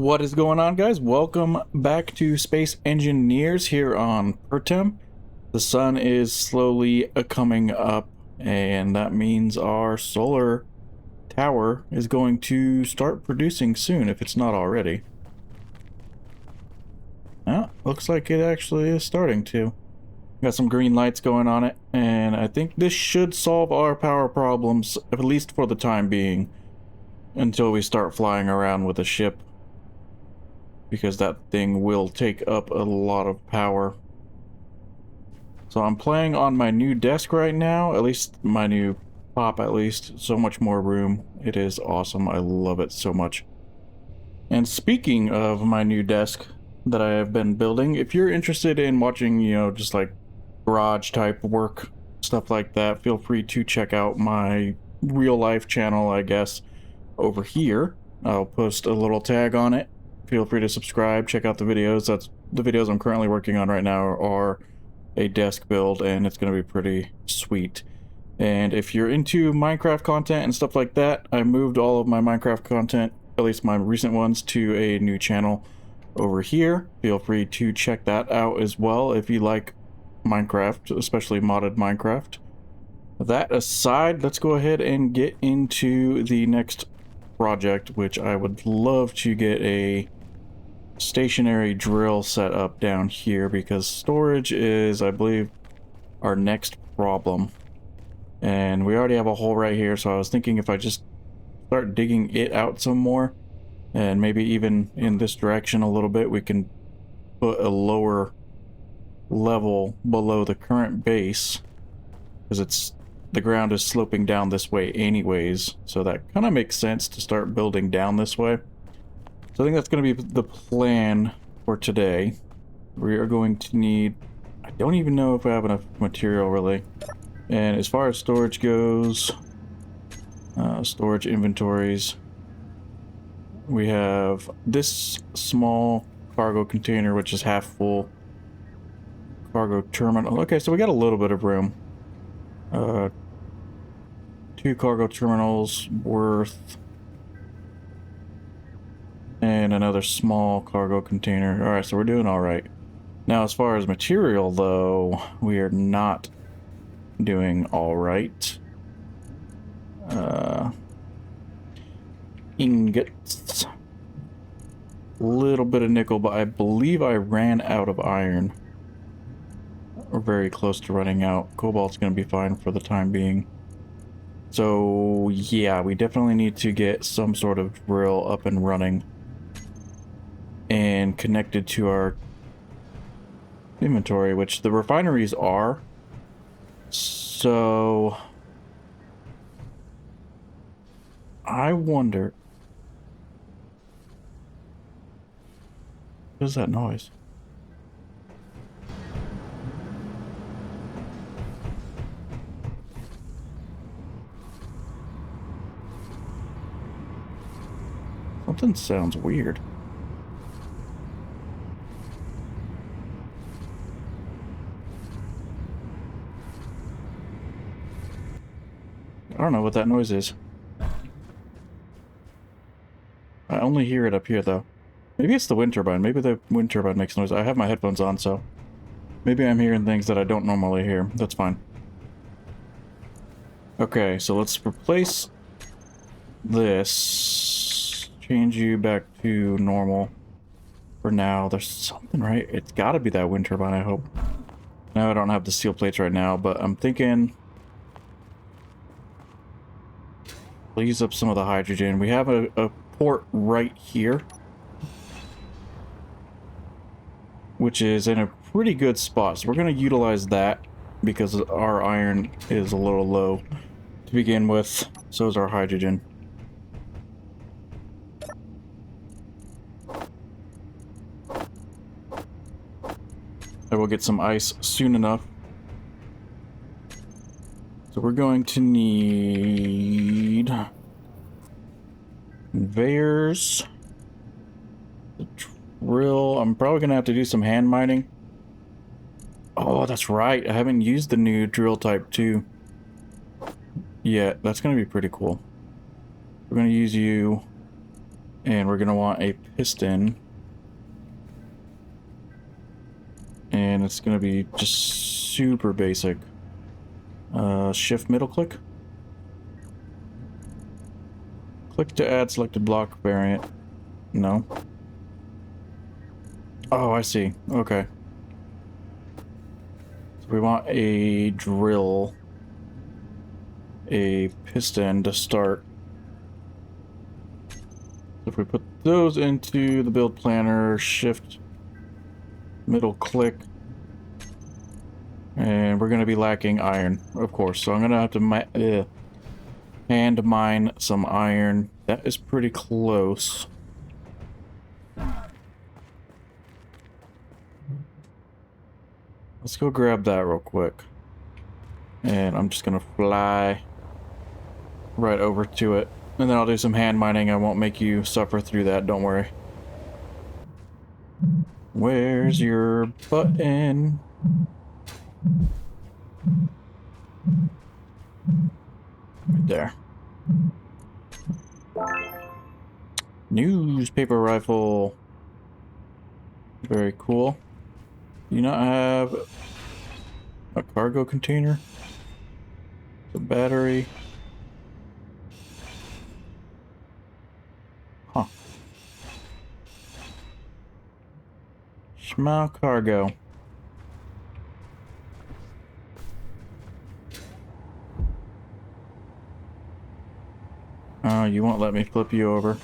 What is going on, guys? Welcome back to Space Engineers here on Pertam. The sun is slowly coming up, and that means our solar tower is going to start producing soon, if it's not already. Looks like it actually is starting to. Got some green lights going on it, and I think this should solve our power problems, at least for the time being, until we start flying around with a ship. Because that thing will take up a lot of power. So I'm playing on my new desk right now, at least my new pop at least. So much more room. It is awesome. I love it so much. And speaking of my new desk that I have been building, if you're interested in watching, just like garage type work, stuff like that, feel free to check out my real life channel, I guess, over here. I'll post a little tag on it. Feel free to subscribe, check out the videos. That's the videos I'm currently working on right now are a desk build, and it's going to be pretty sweet. And if you're into Minecraft content and stuff like that, I moved all of my Minecraft content, at least my recent ones, to a new channel over here. Feel free to check that out as well if you like Minecraft, especially modded Minecraft. That aside, let's go ahead and get into the next project, which I would love to get a stationary drill set up down here, because storage is, I believe, our next problem. And we already have a hole right here, so I was thinking if I just start digging it out some more, and maybe even in this direction a little bit, we can put a lower level below the current base, because the ground is sloping down this way anyways, so that kind of makes sense to start building down this way. So I think that's going to be the plan for today. We are going to need... I don't even know if we have enough material, really. And as far as storage goes, storage inventories, we have this small cargo container, which is half full. Cargo terminal. Okay, so we got a little bit of room. 2 cargo terminals worth... and another small cargo container. Alright, so we're doing alright. Now, as far as material, though, we are not doing alright. Ingots. A little bit of nickel, but I believe I ran out of iron. We're very close to running out. Cobalt's going to be fine for the time being. So, yeah, we definitely need to get some sort of drill up and running and connected to our inventory, which the refineries are. So I wonder, what is that noise? Something sounds weird. I don't know what that noise is. I only hear it up here, though. Maybe it's the wind turbine. Maybe the wind turbine makes noise. I have my headphones on, so maybe I'm hearing things that I don't normally hear. That's fine. Okay, so let's replace this. Change you back to normal for now. There's something, right? It's got to be that wind turbine, I hope. No, I don't have the steel plates right now, but I'm thinking... I'll use up some of the hydrogen. We have a port right here, which is in a pretty good spot. So we're going to utilize that because our iron is a little low to begin with. So is our hydrogen. I will get some ice soon enough. So we're going to need conveyors, the drill. I'm probably going to have to do some hand mining. Oh, that's right. I haven't used the new drill type 2 yet. That's going to be pretty cool. We're going to use you And we're gonna want a piston. And it's gonna be just super basic. Shift middle click. Click to add selected block variant. No. Oh, I see. Okay. So we want a drill, a piston to start. So if we put those into the build planner, shift middle click, and we're going to be lacking iron, of course. So I'm going to have to hand mine some iron. That is pretty close. Let's go grab that real quick. And I'm just going to fly right over to it. And then I'll do some hand mining. I won't make you suffer through that, don't worry. Where's your button? Right there. Newspaper rifle. Very cool. Do you not have a cargo container? The battery. Huh. Small cargo. Oh, you won't let me flip you over.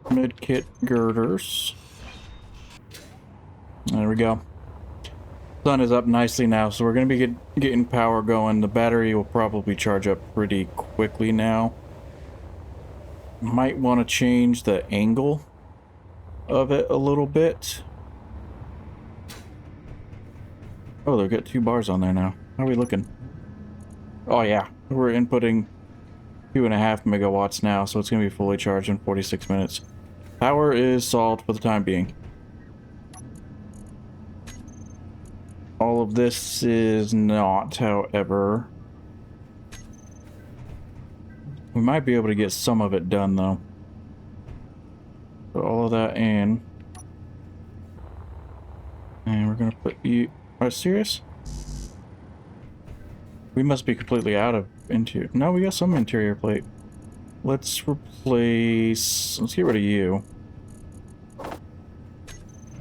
Mid-kit girders. There we go. Sun is up nicely now, so we're going to be getting power going. The battery will probably charge up pretty quickly now. Might want to change the angle of it a little bit. Oh, they've got 2 bars on there now. How are we looking? Oh yeah, we're inputting 2.5 megawatts now, so it's going to be fully charged in 46 minutes. Power is solved for the time being. All of this is not, however. We might be able to get some of it done, though. Put all of that in. And we're going to put you... Are you serious? We must be completely out of interior. No, we got some interior plate. Let's replace... Let's get rid of you.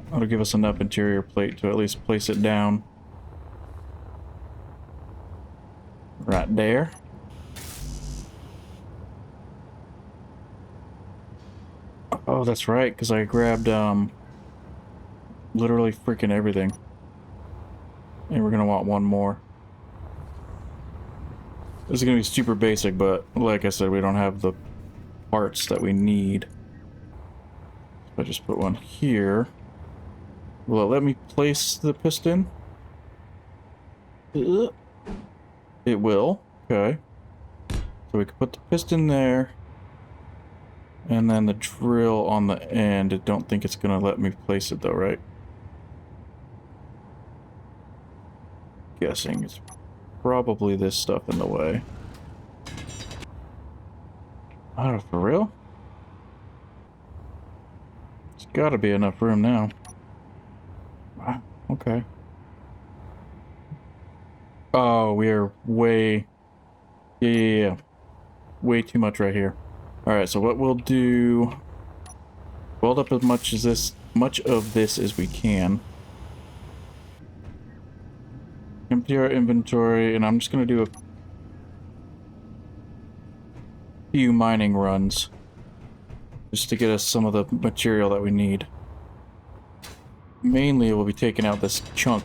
That'll give us enough interior plate to at least place it down. Right there. Oh, that's right, because I grabbed, literally freaking everything. And we're gonna want one more. This is gonna be super basic, but like I said, we don't have the parts that we need. If I just put one here. Will it let me place the piston? It will. Okay. So we can put the piston there. And then the drill on the end. I don't think it's gonna let me place it though, right? Guessing it's probably this stuff in the way. Oh, for real? It's gotta be enough room now. Wow, okay. Oh, we're way... Yeah. Way too much right here. Alright, so what we'll do... Weld up as much of this as we can. Empty our inventory, and I'm just gonna do a few mining runs. Just to get us some of the material that we need. Mainly, we'll be taking out this chunk.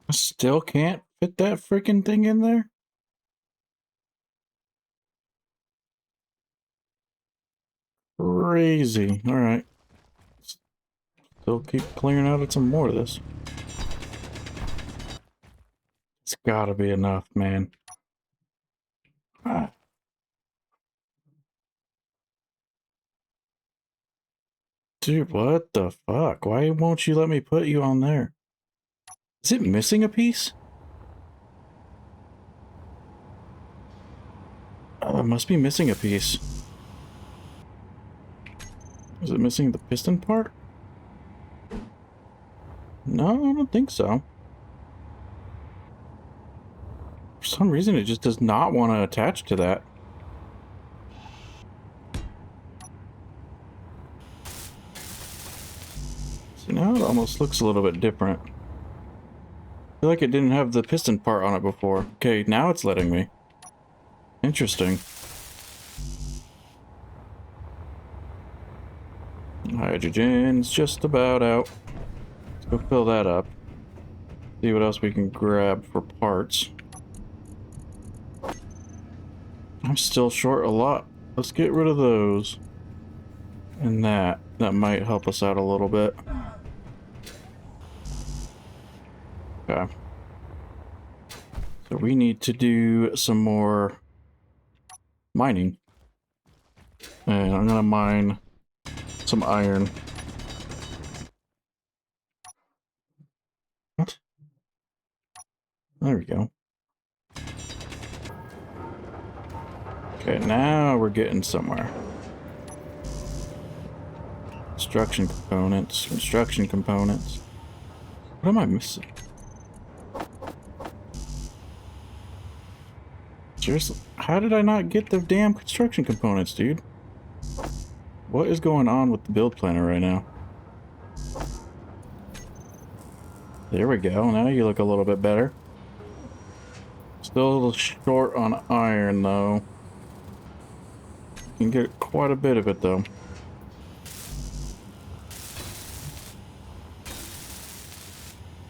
I still can't fit that freaking thing in there? Crazy. Alright. Still keep clearing out some more of this. It's gotta be enough, man. Ah. Dude, what the fuck? Why won't you let me put you on there? Is it missing a piece? It must be missing a piece. Is it missing the piston part? No, I don't think so. For some reason, it just does not want to attach to that. So now it almost looks a little bit different. I feel like it didn't have the piston part on it before. Okay, now it's letting me. Interesting. Hydrogen's just about out. Let's go fill that up. See what else we can grab for parts. I'm still short a lot. Let's get rid of those. And that might help us out a little bit. Okay. So we need to do some more mining. And I'm gonna mine some iron. What? There we go. Okay, now we're getting somewhere. Construction components. What am I missing? Seriously, how did I not get the damn construction components, dude? What is going on with the build planner right now? There we go, now you look a little bit better. Still a little short on iron, though. You can get quite a bit of it, though.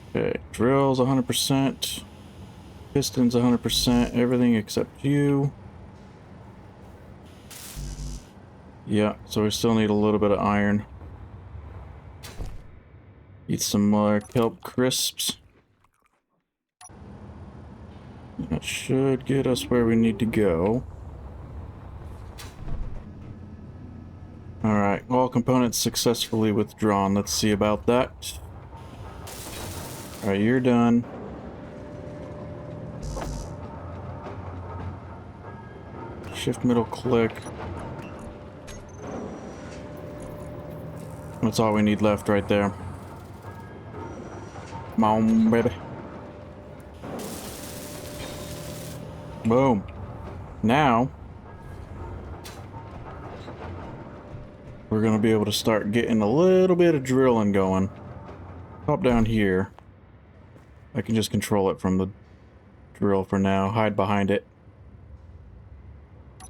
Okay, drills 100%. Pistons 100%. Everything except you. Yeah, so we still need a little bit of iron. Eat some more kelp crisps. That should get us where we need to go. Alright, all components successfully withdrawn. Let's see about that. Alright, you're done. Shift middle click. That's all we need left right there. Come on, baby. Boom. Now, we're going to be able to start getting a little bit of drilling going. Pop down here. I can just control it from the drill for now. Hide behind it.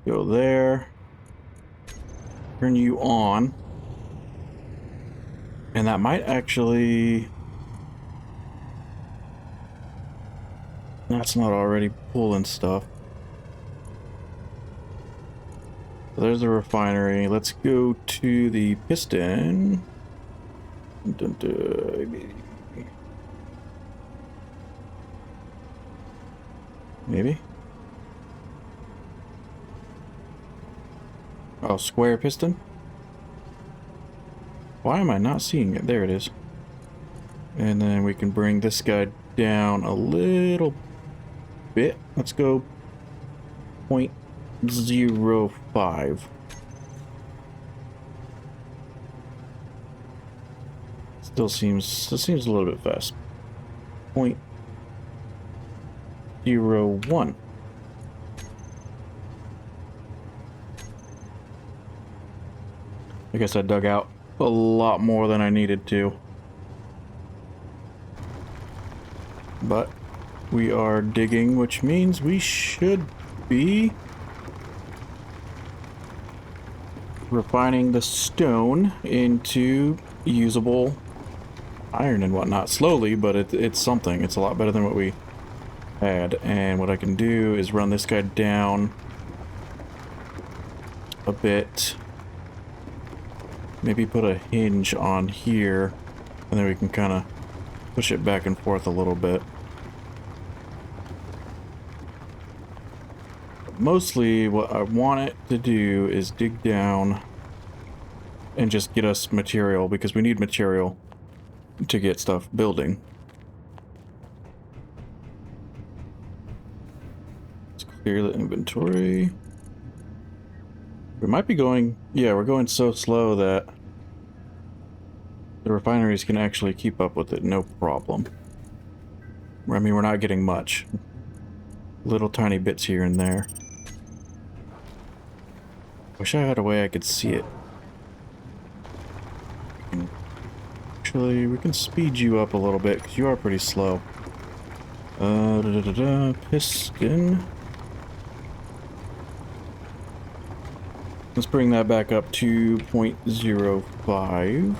Go there. Turn you on. And that might actually... That's not already pulling stuff. So there's the refinery. Let's go to the piston. Dun, dun. Maybe? Oh, square piston? Why am I not seeing it? There it is. And then we can bring this guy down a little bit. Let's go 0.05. Still seems a little bit fast. 0.01. I guess I dug out a lot more than I needed to. But we are digging, which means we should be refining the stone into usable iron and whatnot. Slowly, but it's something. It's a lot better than what we had. And what I can do is run this guy down a bit. Maybe put a hinge on here, and then we can kind of push it back and forth a little bit. Mostly what I want it to do is dig down and just get us material, because we need material to get stuff building. Let's clear the inventory. We might be going... yeah, we're going so slow that the refineries can actually keep up with it, no problem. I mean, we're not getting much. Little tiny bits here and there. Wish I had a way I could see it. Actually, we can speed you up a little bit, because you are pretty slow. Piston. Let's bring that back up to 0.05.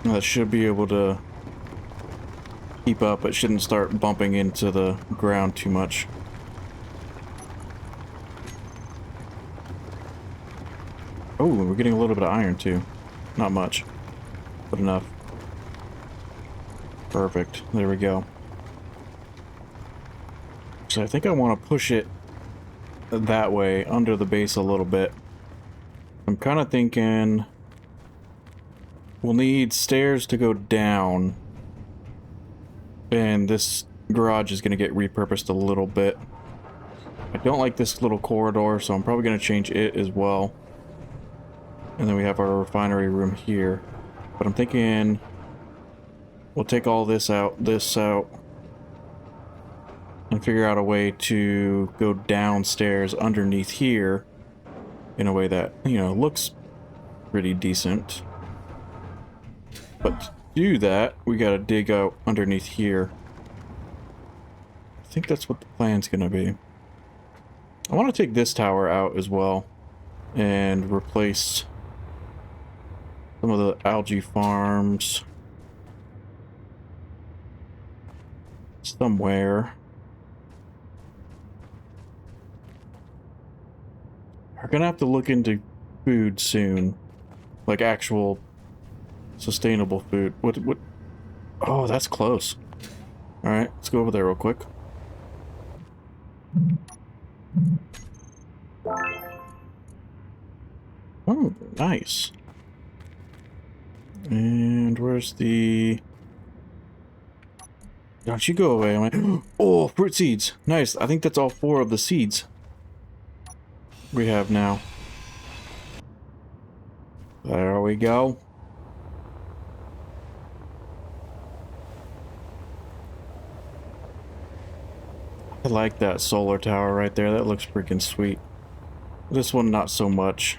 That should be able to keep up. It shouldn't start bumping into the ground too much. Oh, we're getting a little bit of iron too. Not much, but enough. Perfect. There we go. So I think I want to push it that way, under the base a little bit. I'm kind of thinking we'll need stairs to go down, and this garage is going to get repurposed a little bit. I don't like this little corridor, so I'm probably going to change it as well. And then we have our refinery room here. But I'm thinking we'll take all this out, and figure out a way to go downstairs underneath here in a way that, you know, looks pretty decent. But to do that, we gotta dig out underneath here. I think that's what the plan's gonna be. I want to take this tower out as well and replace some of the algae farms somewhere. We're gonna have to look into food soon, like actual sustainable food. What? Oh, that's close. All right, let's go over there real quick. Oh, nice. And where's the... don't you go away. I'm like, oh, fruit seeds. Nice. I think that's all 4 of the seeds we have now. There we go. I like that solar tower right there. That looks freaking sweet. This one, not so much.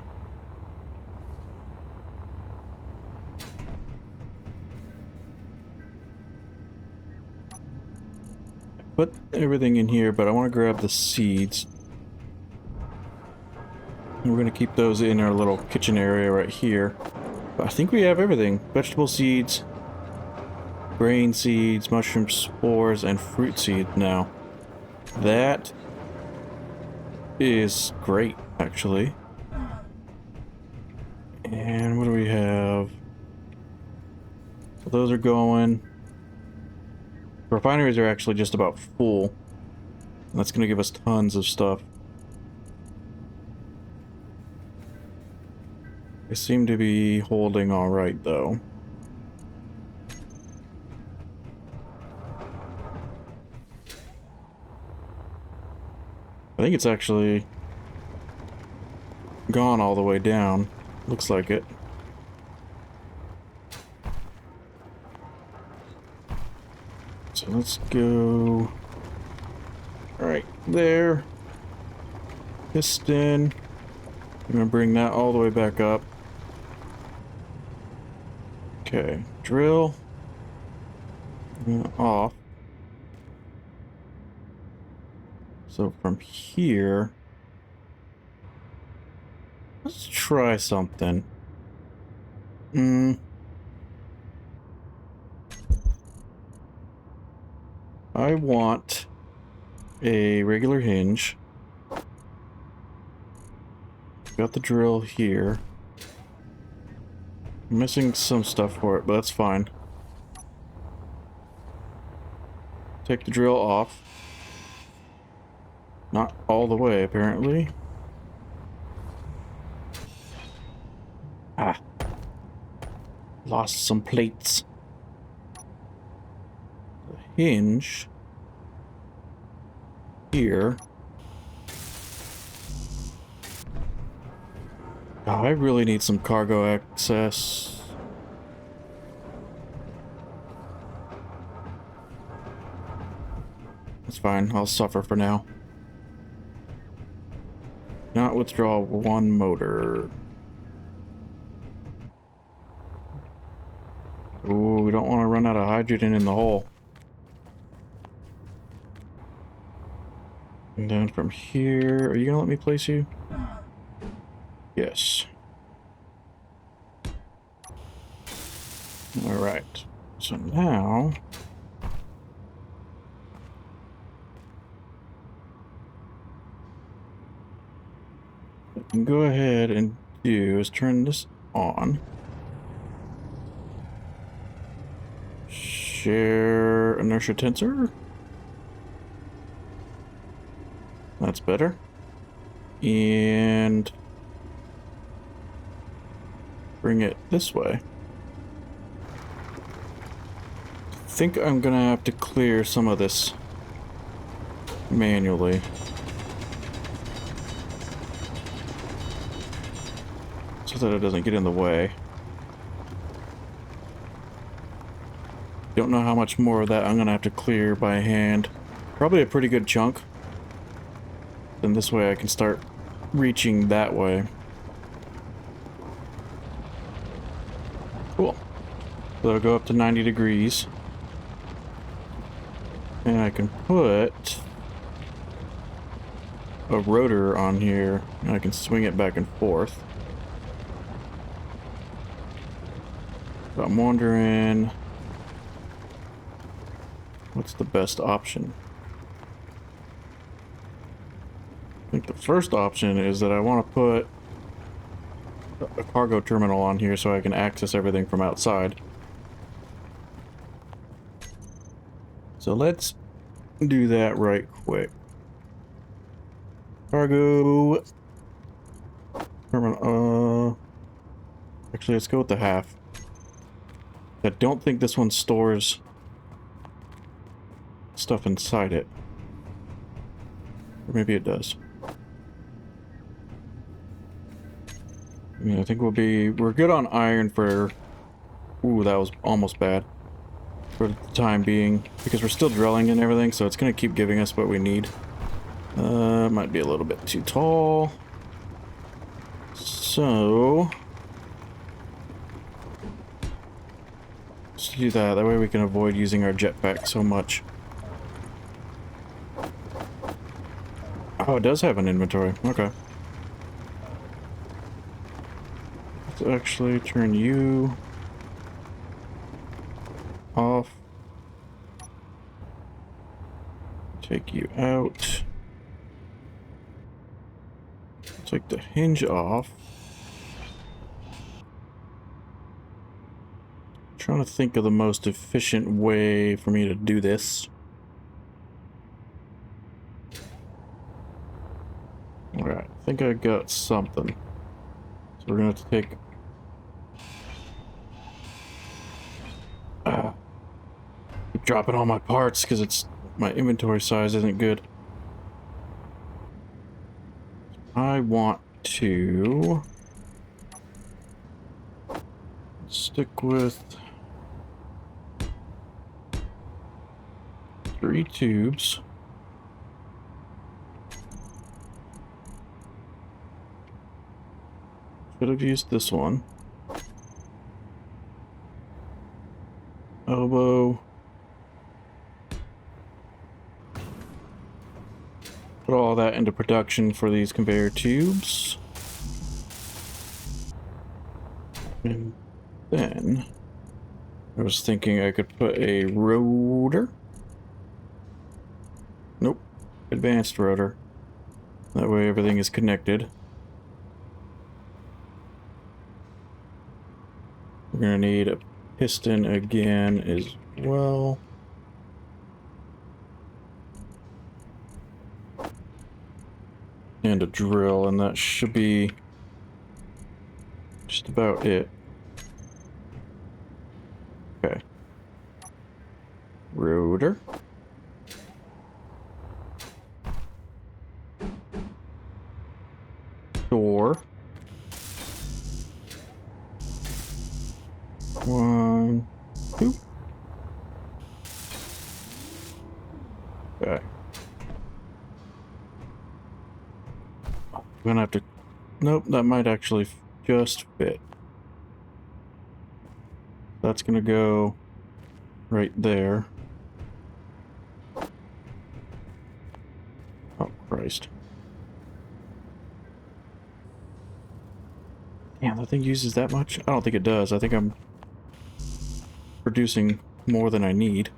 Put everything in here, but I want to grab the seeds. And we're going to keep those in our little kitchen area right here. But I think we have everything. Vegetable seeds, grain seeds, mushroom spores, and fruit seeds now. That is great, actually. And what do we have? So those are going. Refineries are actually just about full. That's going to give us tons of stuff. They seem to be holding all right, though. I think it's actually gone all the way down. Looks like it. So let's go right there. Piston. I'm gonna bring that all the way back up. Okay, drill. Off. So from here, let's try something. I want a regular hinge. Got the drill here. I'm missing some stuff for it, but that's fine. Take the drill off. Not all the way, apparently. Ah. Lost some plates. The hinge. Here. Oh, I really need some cargo access. That's fine. I'll suffer for now. Not withdraw one motor. Ooh, we don't want to run out of hydrogen in the hole. And then from here, are you gonna let me place you? Yes. All right. So now, what I can go ahead and do is turn this on. Share inertia tensor. That's better. And bring it this way. I think I'm gonna have to clear some of this manually. So that it doesn't get in the way. Don't know how much more of that I'm gonna have to clear by hand. Probably a pretty good chunk. Then this way I can start reaching that way. Cool. So it'll go up to 90 degrees. And I can put a rotor on here, and I can swing it back and forth. So I'm wondering, what's the best option? I think the first option is that I want to put a cargo terminal on here so I can access everything from outside. So let's do that right quick. Cargo terminal. Actually, let's go with the half. I don't think this one stores stuff inside it. Or maybe it does. Yeah, I think we're good on iron for... Ooh, that was almost bad. For the time being, because we're still drilling and everything, so it's gonna keep giving us what we need. Might be a little bit too tall. So... let's do that, that way we can avoid using our jetpack so much. Oh, it does have an inventory, okay. Let's actually turn you off. Take you out. Take the hinge off. I'm trying to think of the most efficient way for me to do this. Alright, I think I got something. So we're gonna have to take... keep dropping all my parts because it's... my inventory size isn't good. I want to... stick with... 3 tubes. Should have used this one. Elbow. Put all that into production for these conveyor tubes. And then I was thinking I could put a rotor. Nope. Advanced rotor. That way everything is connected. We're gonna need a piston again as well. and a drill, and that should be just about it. Okay. Rotor. Door. 1, 2. Okay. I'm gonna have to... Nope, that might actually just fit. That's gonna go right there. Oh, Christ. Damn, that thing uses that much? I don't think it does. I think I'm producing more than I need.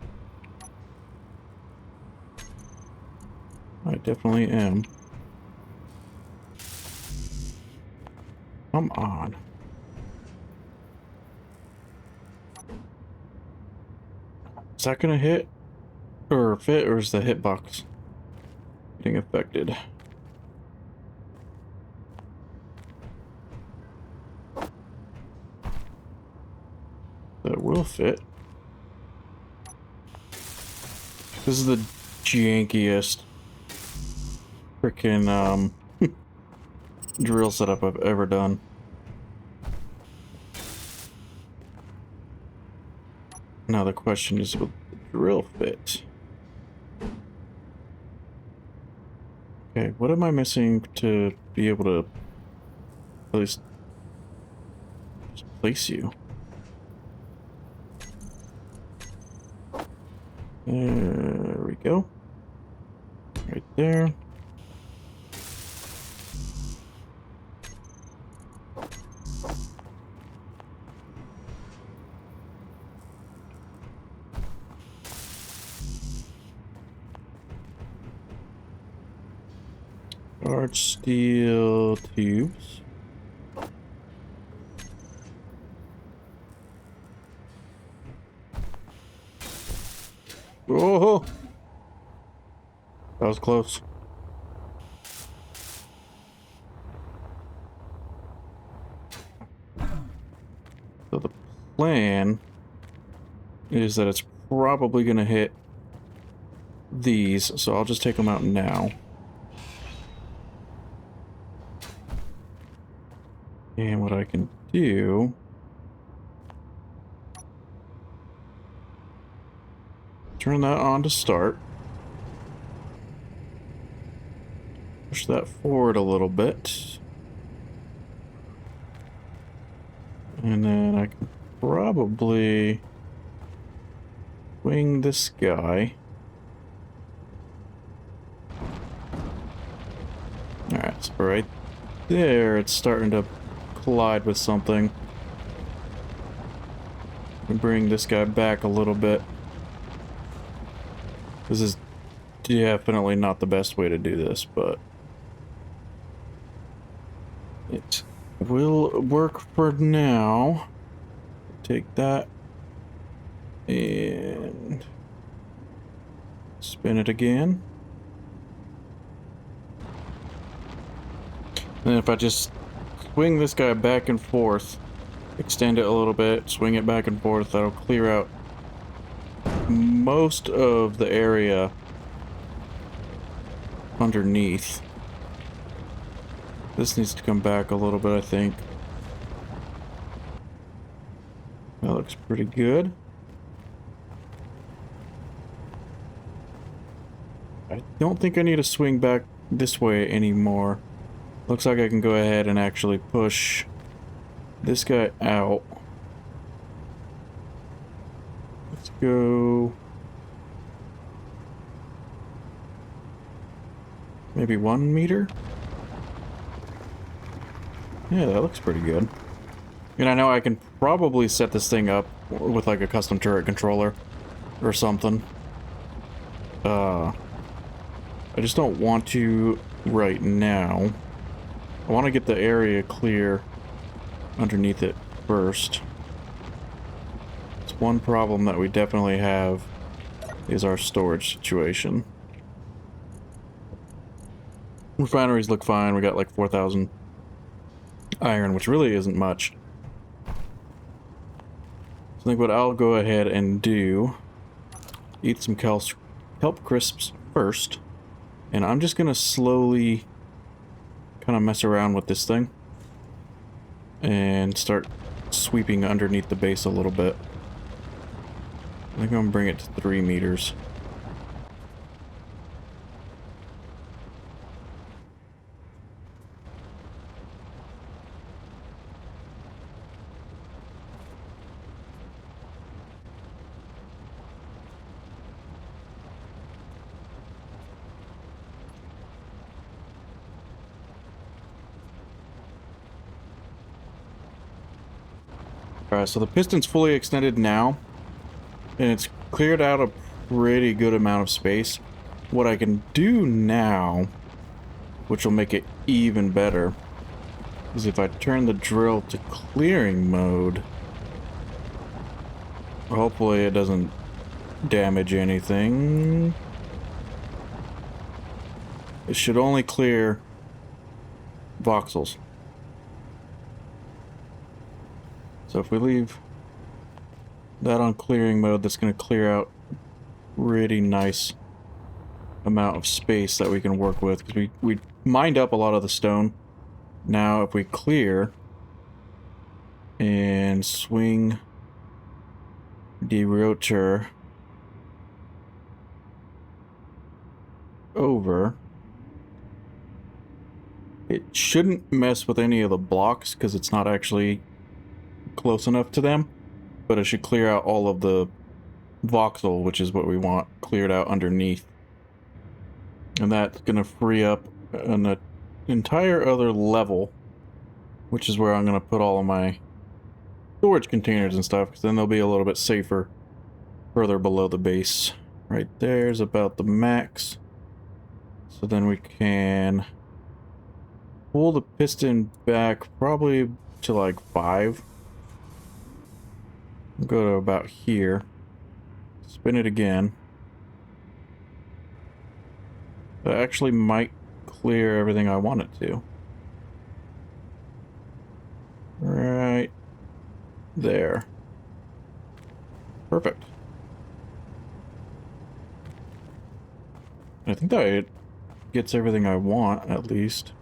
I definitely am. Come on. Is that gonna hit? Or fit, or is the hitbox getting affected? That will fit. This is the jankiest freaking drill setup I've ever done. Now the question is, will the drill fit? Okay, what am I missing to be able to at least just place you? There we go. Right there. Large steel tubes. Oh, that was close. So the plan is that it's probably going to hit these, so I'll just take them out now. And what I can do... turn that on to start. Push that forward a little bit. And then I can probably wing this guy. Alright, so right there it's starting to collide with something. And bring this guy back a little bit. This is definitely not the best way to do this, but it will work for now. Take that and spin it again. And if I just swing this guy back and forth, extend it a little bit, swing it back and forth, that'll clear out most of the area underneath. This needs to come back a little bit, I think. That looks pretty good. I don't think I need to swing back this way anymore. Looks like I can go ahead and actually push this guy out. Let's go... maybe 1 meter? Yeah, that looks pretty good. And I know I can probably set this thing up with like a custom turret controller or something. I just don't want to right now. I want to get the area clear underneath it first. It's one problem that we definitely have is our storage situation. Refineries look fine. We got like 4,000 iron, which really isn't much. So I think what I'll go ahead and do, eat some kelp crisps first, and I'm just gonna slowly kind of mess around with this thing and start sweeping underneath the base a little bit. I think I'm gonna bring it to 3 meters. Alright, so the piston's fully extended now, and it's cleared out a pretty good amount of space. What I can do now, which will make it even better, is if I turn the drill to clearing mode, hopefully it doesn't damage anything. It should only clear voxels. So if we leave that on clearing mode, that's going to clear out pretty nice amount of space that we can work with, because we mined up a lot of the stone. Now if we clear and swing the rotor over, it shouldn't mess with any of the blocks because it's not actually close enough to them, but it should clear out all of the voxel, which is what we want cleared out underneath. And that's going to free up an entire other level, which is where I'm going to put all of my storage containers and stuff, because then they'll be a little bit safer further below the base. Right there's about the max. So then we can pull the piston back probably to like 5. Go to about here. Spin it again. That actually might clear everything I want it to. Right there. Perfect. I think that gets everything I want, at least.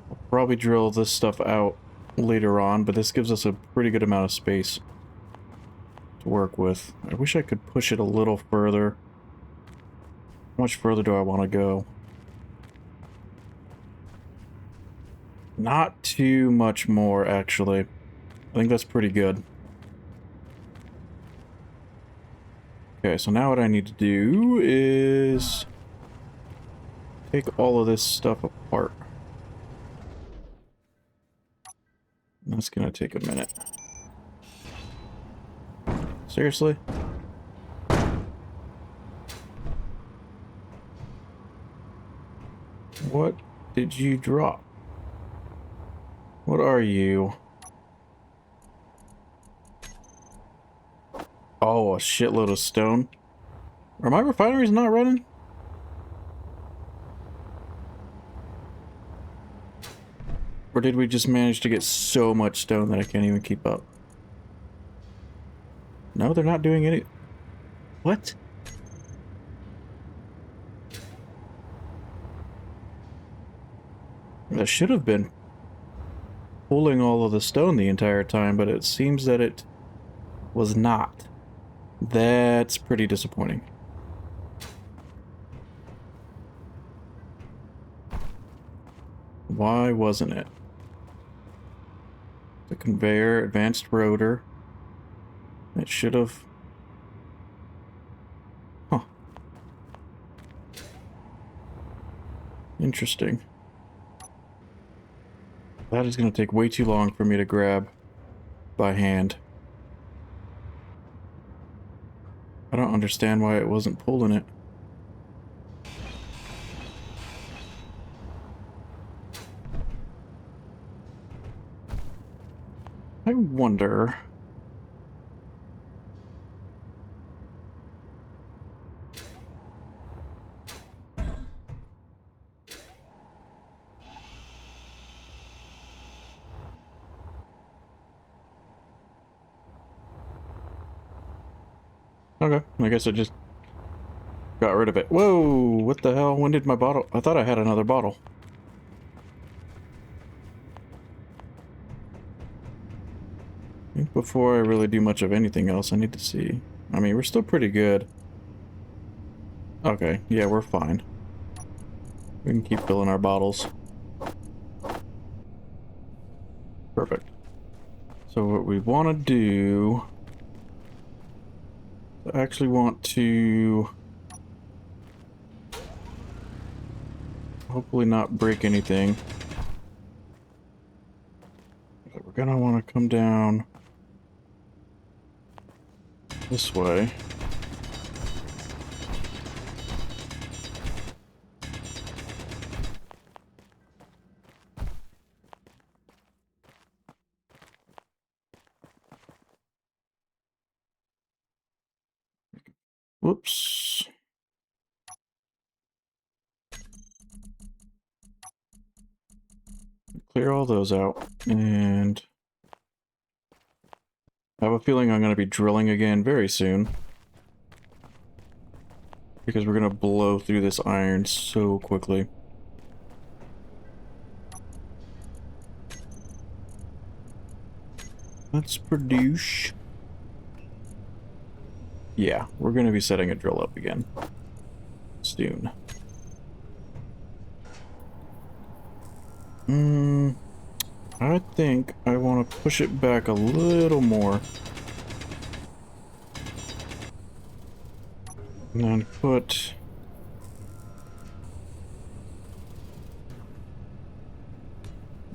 I'll probably drill this stuff out later on, but this gives us a pretty good amount of space to work with. I wish I could push it a little further. How much further do I want to go? Not too much more, actually. I think that's pretty good. Okay, so now what I need to do is take all of this stuff apart. That's gonna take a minute. Seriously? What did you drop? What are you? Oh, a shitload of stone. Are my refineries not running? Or did we just manage to get so much stone that I can't even keep up? No, they're not doing any... What? I should have been pulling all of the stone the entire time, but it seems that it was not. That's pretty disappointing. Why wasn't it? The conveyor, advanced rotor. It should have... Huh. Interesting. That is going to take way too long for me to grab by hand. I don't understand why it wasn't pulling it. I wonder... Okay, I guess I just got rid of it. Whoa, what the hell? When did my bottle... I thought I had another bottle. I think before I really do much of anything else, I need to see. I mean, we're still pretty good. Okay, yeah, we're fine. We can keep filling our bottles. Perfect. So what we want to do... I actually want to... hopefully not break anything. But we're gonna want to come down this way. Whoops. Clear all those out, and I have a feeling I'm going to be drilling again very soon. Because we're going to blow through this iron so quickly. Let's produce... Yeah, we're going to be setting a drill up again soon. I think I want to push it back a little more. And then put...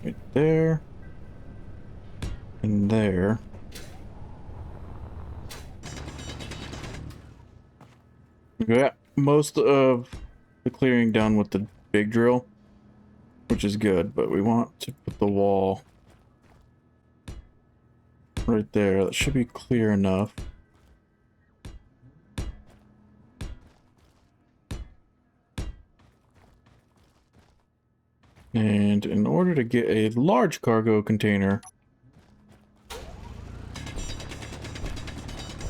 right there. And there. We got most of the clearing done with the big drill, which is good, but we want to put the wall right there. That should be clear enough. And in order to get a large cargo container, I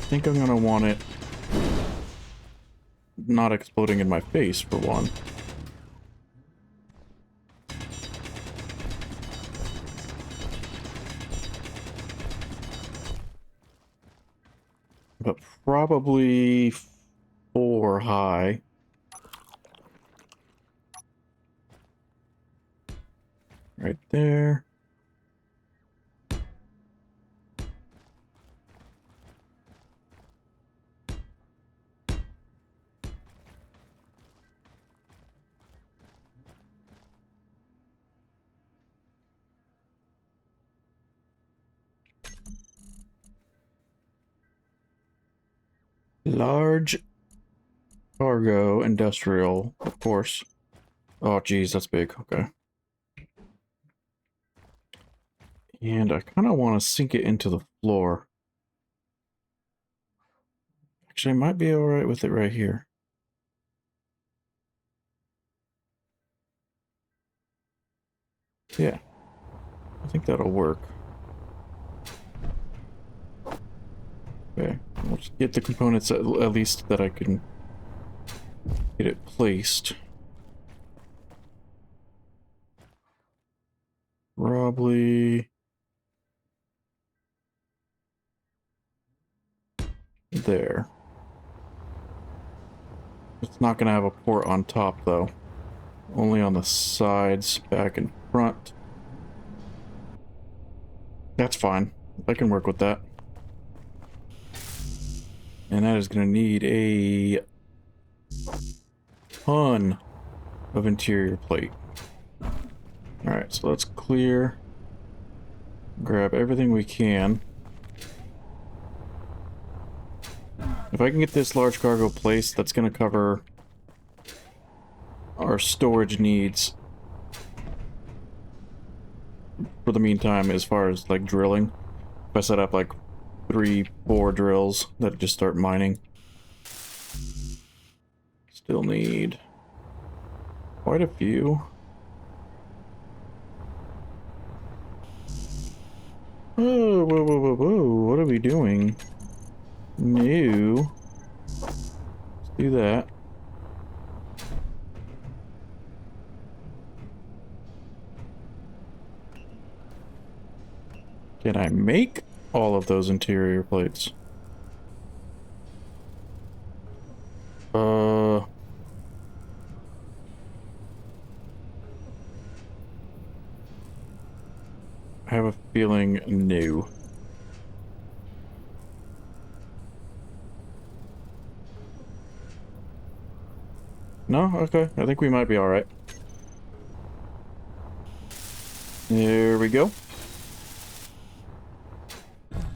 think I'm gonna want it not exploding in my face, for one. But probably 4 high. Right there. Large cargo industrial, of course. Oh, geez, that's big. Okay. And I kind of want to sink it into the floor. Actually, I might be alright with it right here. Yeah. I think that'll work. Okay. Let's get the components at least that I can get it placed. Probably... there. It's not going to have a port on top, though. Only on the sides, back and front. That's fine. I can work with that. And that is going to need a ton of interior plate. Alright, so let's clear. Grab everything we can. If I can get this large cargo placed, that's going to cover our storage needs for the meantime, as far as like drilling. If I set up like 3-4 drills that just start mining. Still need quite a few. Oh, whoa, whoa, whoa, whoa, what are we doing? No. Do that. Can I make all of those interior plates? I have a feeling no. No? Okay. I think we might be alright. There we go.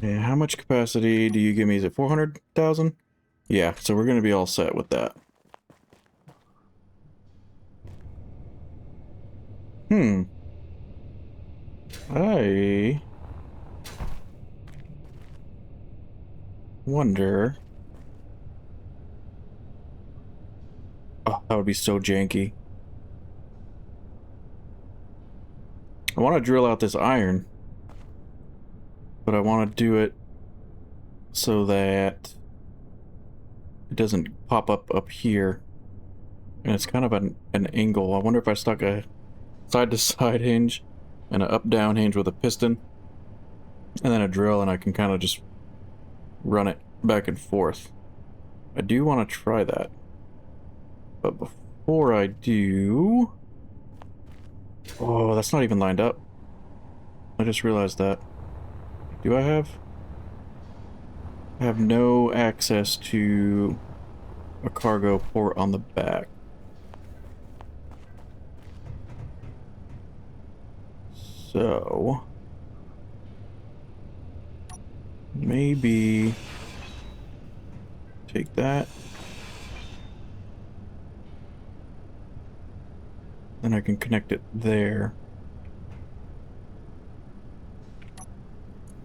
Yeah, how much capacity do you give me? Is it 400,000? Yeah, so we're going to be all set with that. I wonder... Oh, that would be so janky. I want to drill out this iron, but I want to do it so that it doesn't pop up here. And it's kind of an angle. I wonder if I stuck a side-to-side hinge and an up-down hinge with a piston and then a drill, and I can kind of just run it back and forth. I do want to try that. But before I do... Oh, that's not even lined up. I just realized that. Do I have... I have no access to a cargo port on the back. So... maybe... take that. Then I can connect it there.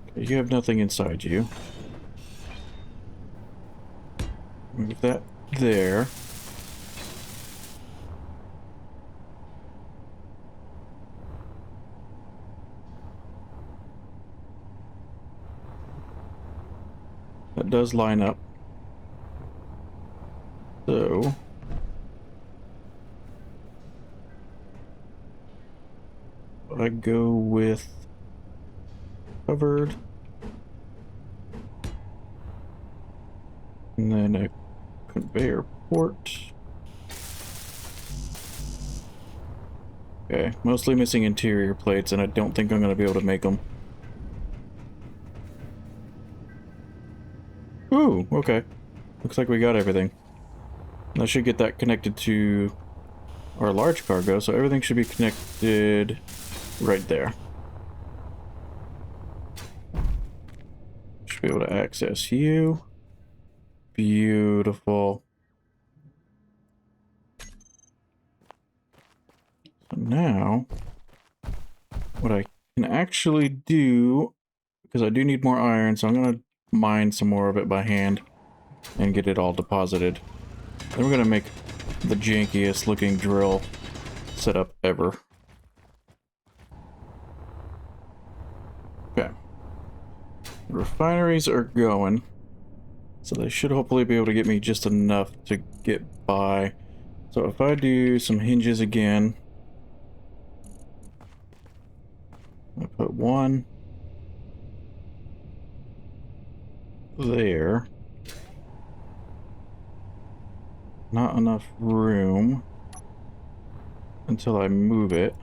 Okay, you have nothing inside you. Move that there. That does line up. So... I go with covered, and then a conveyor port. Okay, mostly missing interior plates, and I don't think I'm going to be able to make them. Ooh, okay. Looks like we got everything. I should get that connected to our large cargo, so everything should be connected right there. Should be able to access you. Beautiful. So now, what I can actually do, because I do need more iron, so I'm going to mine some more of it by hand and get it all deposited. Then we're going to make the jankiest looking drill setup ever. Okay. The refineries are going, so they should hopefully be able to get me just enough to get by. So if I do some hinges again, I put one there. Not enough room until I move it.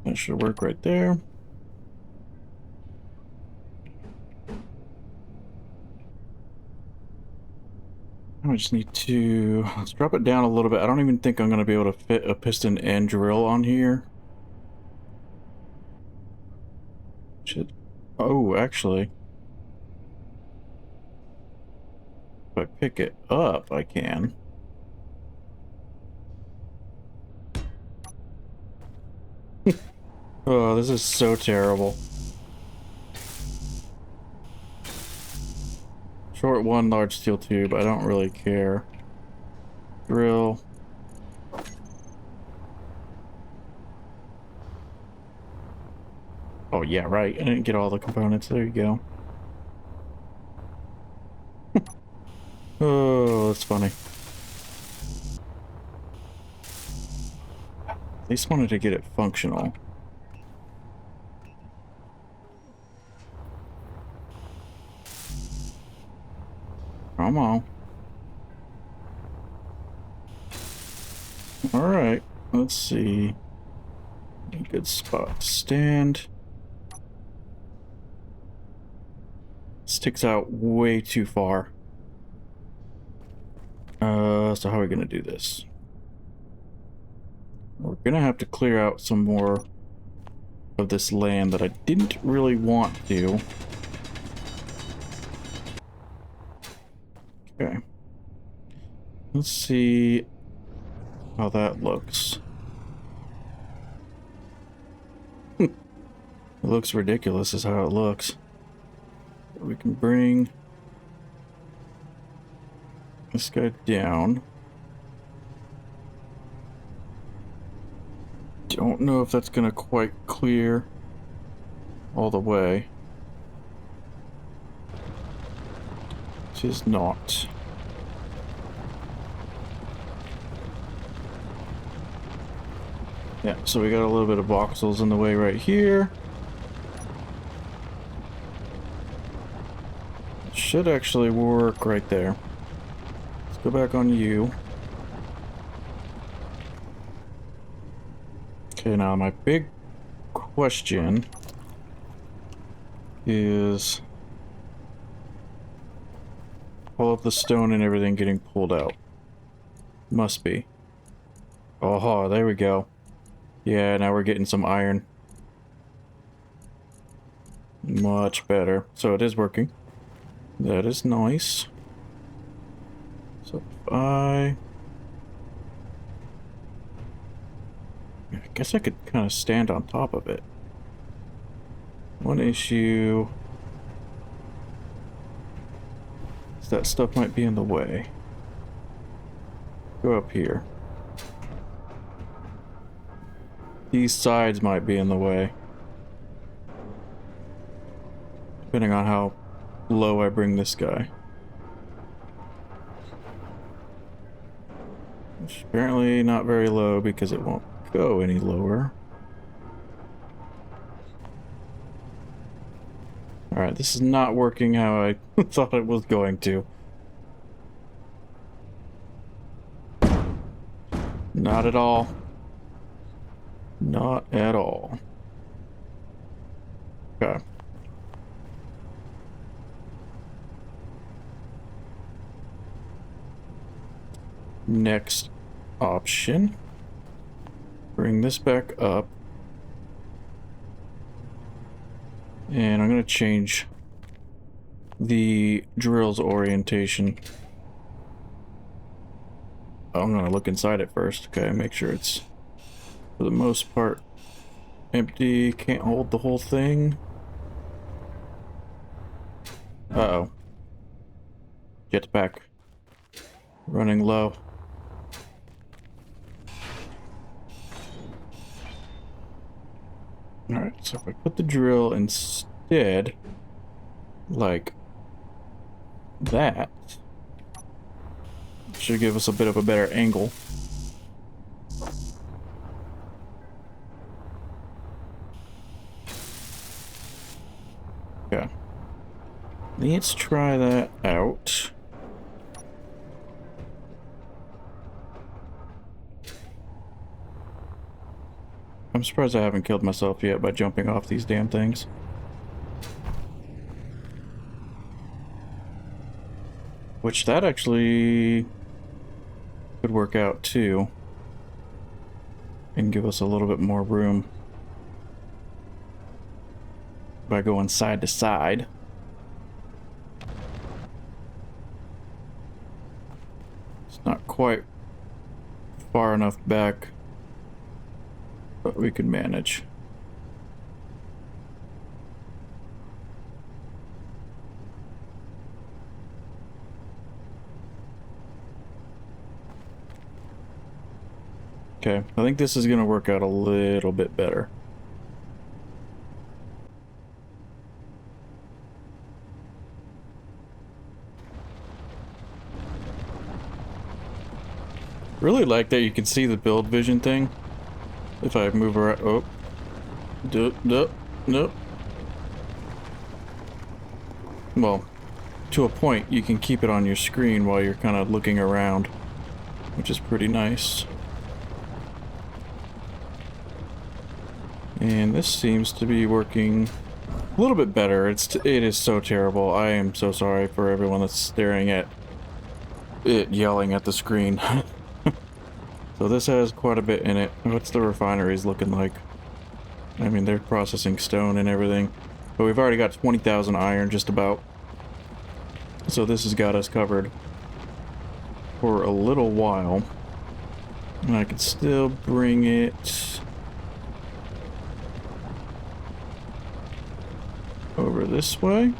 That should work right there. I just need to... let's drop it down a little bit. I don't even think I'm going to be able to fit a piston and drill on here. Should... oh, actually... if I pick it up, I can. Oh, this is so terrible. Short one, large steel tube. I don't really care. Drill. Oh, yeah, right. I didn't get all the components. There you go. Oh, that's funny. At least wanted to get it functional. Come on. Alright, let's see. A good spot to stand. Sticks out way too far. So how are we gonna do this? We're gonna have to clear out some more of this land that I didn't really want to. Okay. Let's see how that looks. It looks ridiculous is how it looks. We can bring this guy down. Don't know if that's gonna quite clear all the way. It is not. Yeah, so we got a little bit of voxels in the way right here. It should actually work right there. Let's go back on you. Okay, now my big question is all of the stone and everything getting pulled out. Must be. Oh, there we go. Yeah, now we're getting some iron. Much better. So it is working. That is nice. So if I guess I could kind of stand on top of it. One issue is that stuff might be in the way. Go up here. These sides might be in the way. Depending on how low I bring this guy. Which apparently not very low because it won't go any lower. Alright, this is not working how I thought it was going to. Not at all. Not at all. Okay. Next option. Bring this back up. And I'm going to change the drill's orientation. I'm going to look inside it first. Okay, make sure it's, for the most part, empty. Can't hold the whole thing. Uh-oh. Jetpack. Running low. Alright, so if I put the drill instead, like that, should give us a bit of a better angle. Okay. Let's try that out. I'm surprised I haven't killed myself yet by jumping off these damn things. Which that actually could work out too. And give us a little bit more room by going side to side. It's not quite far enough back, but we can manage. Okay, I think this is going to work out a little bit better. Really like that you can see the build vision thing. If I move around, oh, nope. Well, to a point, you can keep it on your screen while you're kind of looking around, which is pretty nice. And this seems to be working a little bit better. It is so terrible. I am so sorry for everyone that's staring at it, yelling at the screen. So this has quite a bit in it. What's the refineries looking like? I mean, they're processing stone and everything, but we've already got 20,000 iron just about. So this has got us covered for a little while. And I can still bring it over this way.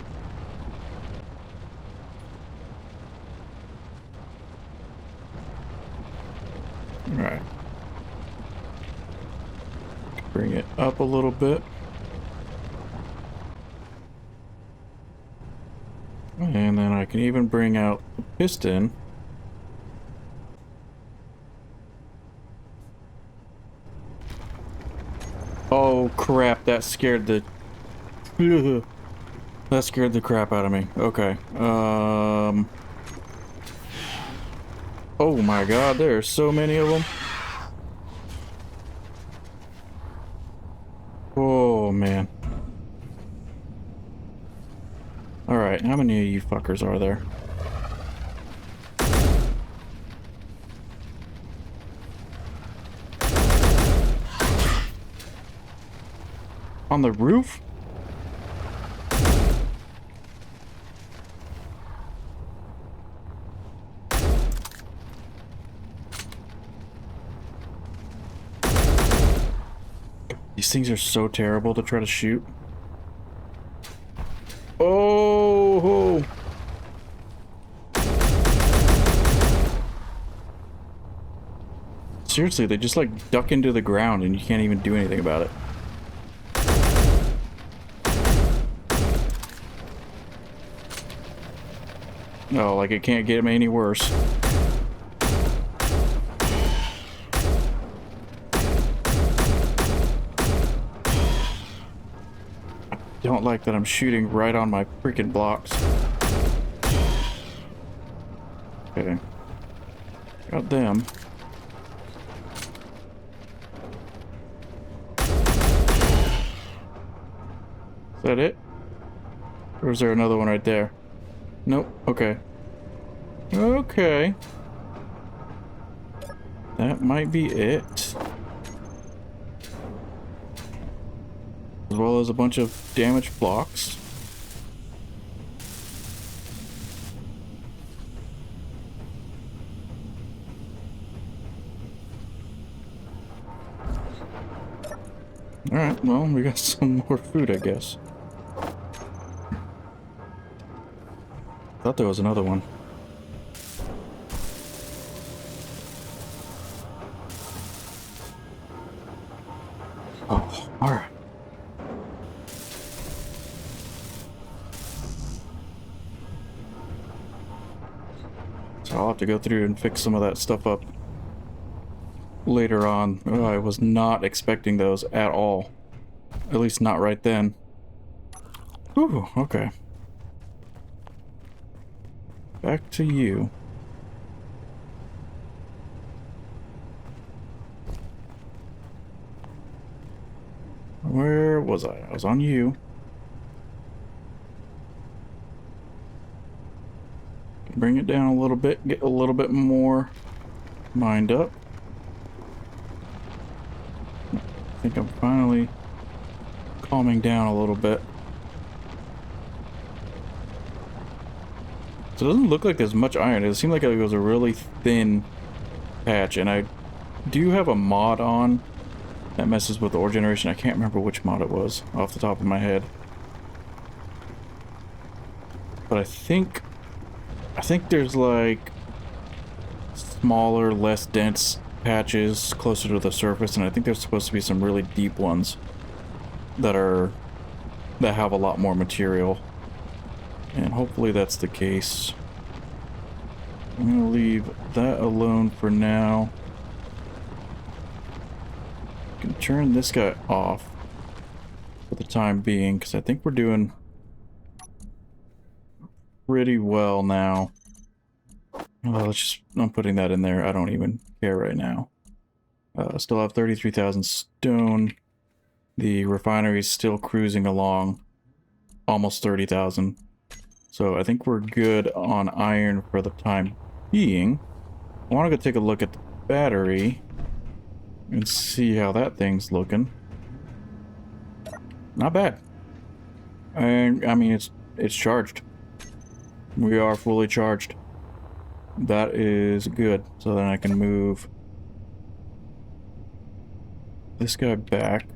Alright. Bring it up a little bit. And then I can even bring out the piston. Oh crap, that scared the... That scared the crap out of me. Okay. Oh my god, there are so many of them. Oh man. Alright, how many of you fuckers are there? On the roof? These things are so terrible to try to shoot. Oh! Seriously, they just like duck into the ground and you can't even do anything about it. No, like it can't get any worse. Don't like that I'm shooting right on my freaking blocks. Okay. Got them. Is that it? Or is there another one right there? Nope. Okay. Okay. That might be it. As well as a bunch of damaged blocks. Alright, well, we got some more food, I guess. Thought there was another one. Oh, alright. So I'll have to go through and fix some of that stuff up later on. Oh, I was not expecting those at all. At least not right then. Ooh, okay. Back to you. Where was I? I was on you. Bring it down a little bit, get a little bit more mined up. I think I'm finally calming down a little bit. So it doesn't look like there's much iron. It seemed like it was a really thin patch, and I do have a mod on that messes with the ore generation. I can't remember which mod it was off the top of my head. But I think there's like smaller, less dense patches closer to the surface, and I think there's supposed to be some really deep ones that have a lot more material. And hopefully that's the case. I'm gonna leave that alone for now. I can turn this guy off for the time being, because I think we're doing pretty well now. Well, I'm putting that in there. I don't even care right now. Still have 33,000 stone. The refinery is still cruising along. Almost 30,000. So I think we're good on iron for the time being. I want to go take a look at the battery and see how that thing's looking. Not bad. And I mean, it's charged. We are fully charged. That is good. So then I can move this guy back.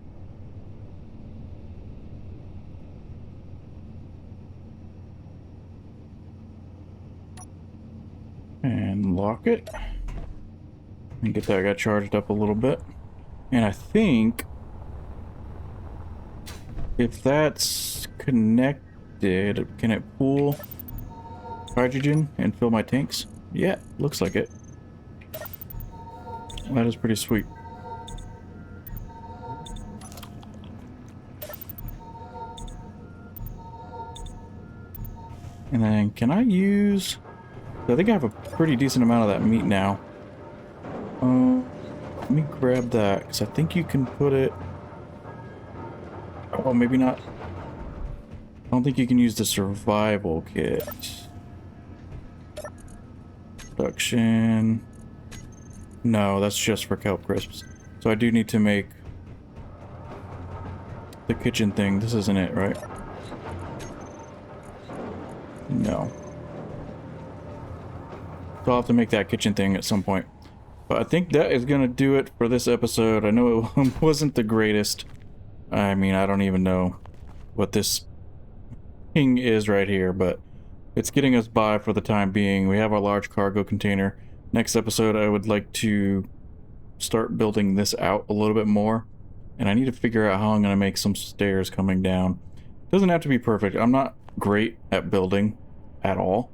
And lock it. And get that guy charged up a little bit. And I think if that's connected, can it pool hydrogen and fill my tanks? Yeah, looks like it. That is pretty sweet. And then can I use... I think I have a pretty decent amount of that meat now. Let me grab that, because I think you can put it... Oh, maybe not. I don't think you can use the survival kit. Production... No, that's just for kelp crisps. So I do need to make the kitchen thing. This isn't it, right? No. So I'll have to make that kitchen thing at some point. But I think that is going to do it for this episode. I know it wasn't the greatest. I mean, I don't even know what this thing is right here, but it's getting us by for the time being. We have our large cargo container. Next episode, I would like to start building this out a little bit more. And I need to figure out how I'm going to make some stairs coming down. Doesn't have to be perfect. I'm not great at building at all.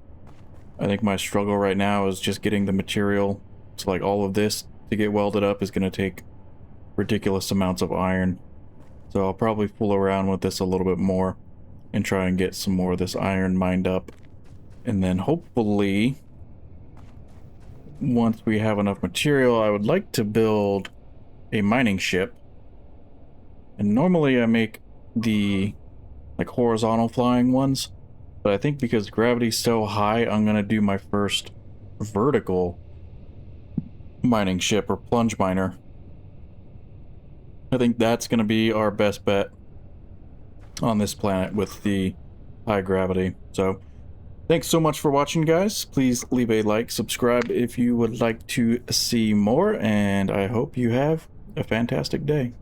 I think my struggle right now is just getting the material. So like all of this to get welded up is going to take ridiculous amounts of iron. So I'll probably fool around with this a little bit more and try and get some more of this iron mined up. And then hopefully, once we have enough material, I would like to build a mining ship. And normally I make the like horizontal flying ones, but I think because gravity's so high, I'm gonna do my first vertical mining ship or plunge miner. I think that's gonna be our best bet on this planet with the high gravity. So thanks so much for watching, guys. Please leave a like, subscribe if you would like to see more, and I hope you have a fantastic day.